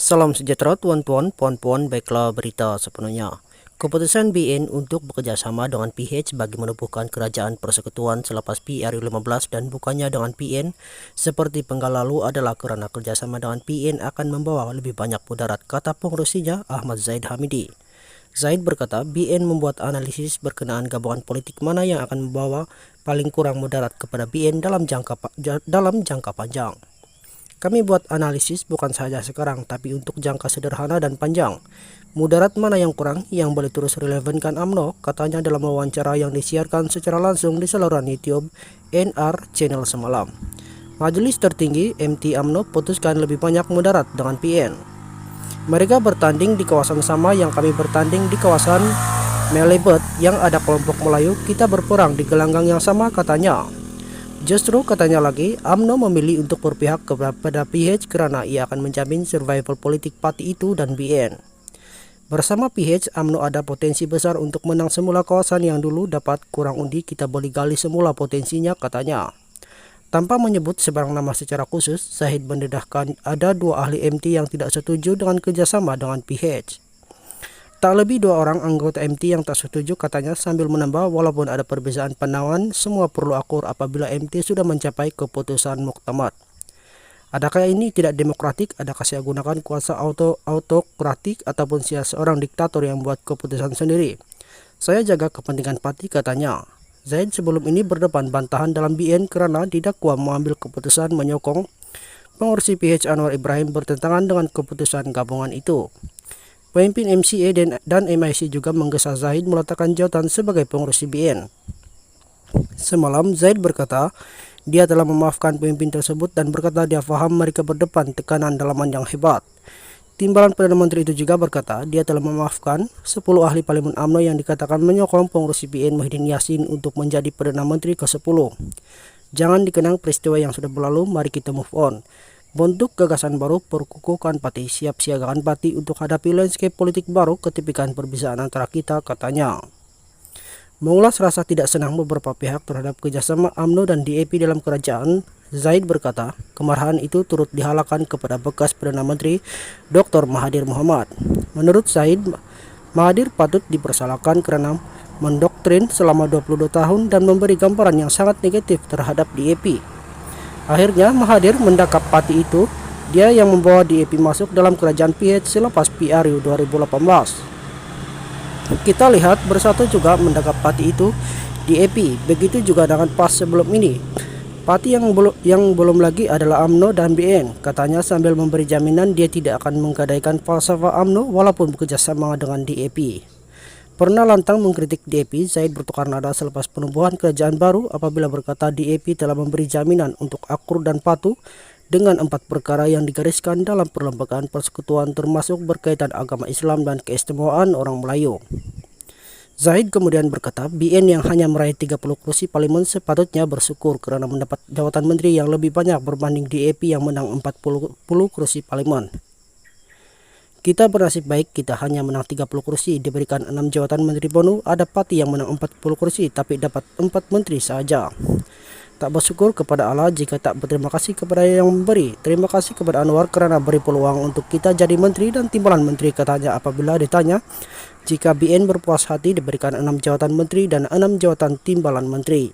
Salam sejahtera tuan-tuan, puan-puan, baiklah berita sepenuhnya. Keputusan BN untuk bekerjasama dengan PH bagi menubuhkan kerajaan persekutuan selepas PRU15 dan bukannya dengan PN seperti penggal lalu adalah kerana kerjasama dengan PN akan membawa lebih banyak mudarat, kata pengurusinya Ahmad Zaid Hamidi. Zaid berkata BN membuat analisis berkenaan gabungan politik mana yang akan membawa paling kurang mudarat kepada BN dalam jangka panjang. Kami buat analisis bukan saja sekarang, tapi untuk jangka sederhana dan panjang. Mudarat mana yang kurang yang boleh terus relevankan UMNO, katanya dalam wawancara yang disiarkan secara langsung di saluran YouTube NR Channel semalam. Majelis tertinggi MT UMNO putuskan lebih banyak mudarat dengan PN. Mereka bertanding di kawasan sama yang kami bertanding di kawasan Melebet yang ada kelompok Melayu, kita berperang di gelanggang yang sama, katanya. Justru katanya lagi, UMNO memilih untuk berpihak kepada PH kerana ia akan menjamin survival politik parti itu dan BN. Bersama PH, UMNO ada potensi besar untuk menang semula kawasan yang dulu dapat kurang undi, kita boleh gali semula potensinya, katanya. Tanpa menyebut sebarang nama secara khusus, Zahid mendedahkan ada dua ahli MT yang tidak setuju dengan kerjasama dengan PH. Tak lebih dua orang anggota MT yang tak setuju, katanya, sambil menambah walaupun ada perbezaan pandangan, semua perlu akur apabila MT sudah mencapai keputusan muktamad. Adakah ini tidak demokratik? Adakah saya gunakan kuasa autokratik ataupun saya seorang diktator yang buat keputusan sendiri? Saya jaga kepentingan parti, katanya. Zaid sebelum ini berdepan bantahan dalam BN kerana didakwa mengambil keputusan menyokong pengurusi PH Anwar Ibrahim bertentangan dengan keputusan gabungan itu. Pemimpin MCA dan MIC juga menggesa Zahid meletakkan jawatan sebagai pengurusi BN. Semalam, Zaid berkata dia telah memaafkan pemimpin tersebut dan berkata dia faham mereka berdepan tekanan dalaman yang hebat. Timbalan Perdana Menteri itu juga berkata dia telah memaafkan 10 ahli parlimen UMNO yang dikatakan menyokong pengurusi BN Muhyiddin Yassin untuk menjadi Perdana Menteri ke-10. Jangan dikenang peristiwa yang sudah berlalu, mari kita move on. Bentuk gagasan baru, perkukuhkan parti, siap siagakan parti untuk hadapi landscape politik baru, ketipikan perbezaan antara kita, katanya. Mengulas rasa tidak senang beberapa pihak terhadap kerjasama UMNO dan DAP dalam kerajaan, Zaid berkata kemarahan itu turut dihalakan kepada bekas Perdana Menteri Dr. Mahathir Mohamad. Menurut Zaid, Mahathir patut dipersalahkan kerana mendoktrin selama 22 tahun dan memberi gambaran yang sangat negatif terhadap DAP. Akhirnya Mahathir mendakap parti itu, dia yang membawa DAP masuk dalam kerajaan PH selepas PRU 2018. Kita lihat bersatu juga mendakap parti itu DAP, begitu juga dengan PAS sebelum ini. Parti yang belum lagi adalah UMNO dan BN, katanya sambil memberi jaminan dia tidak akan menggadaikan falsafah UMNO walaupun bekerjasama dengan DAP. Pernah lantang mengkritik DAP, Zaid bertukar nada selepas penubuhan kerajaan baru apabila berkata DAP telah memberi jaminan untuk akur dan patuh dengan 4 perkara yang digariskan dalam perlembagaan persekutuan termasuk berkaitan agama Islam dan keistimewaan orang Melayu. Zaid kemudian berkata BN yang hanya meraih 30 kursi parlimen sepatutnya bersyukur kerana mendapat jawatan menteri yang lebih banyak berbanding DAP yang menang 40 kursi parlimen. Kita bernasib baik, kita hanya menang 30 kursi, diberikan 6 jawatan menteri penuh. Ada parti yang menang 40 kursi tapi dapat 4 menteri sahaja. Tak bersyukur kepada Allah jika tak berterima kasih kepada yang memberi. Terima kasih kepada Anwar kerana beri peluang untuk kita jadi menteri dan timbalan menteri, katanya apabila ditanya jika BN berpuas hati diberikan 6 jawatan menteri dan 6 jawatan timbalan menteri.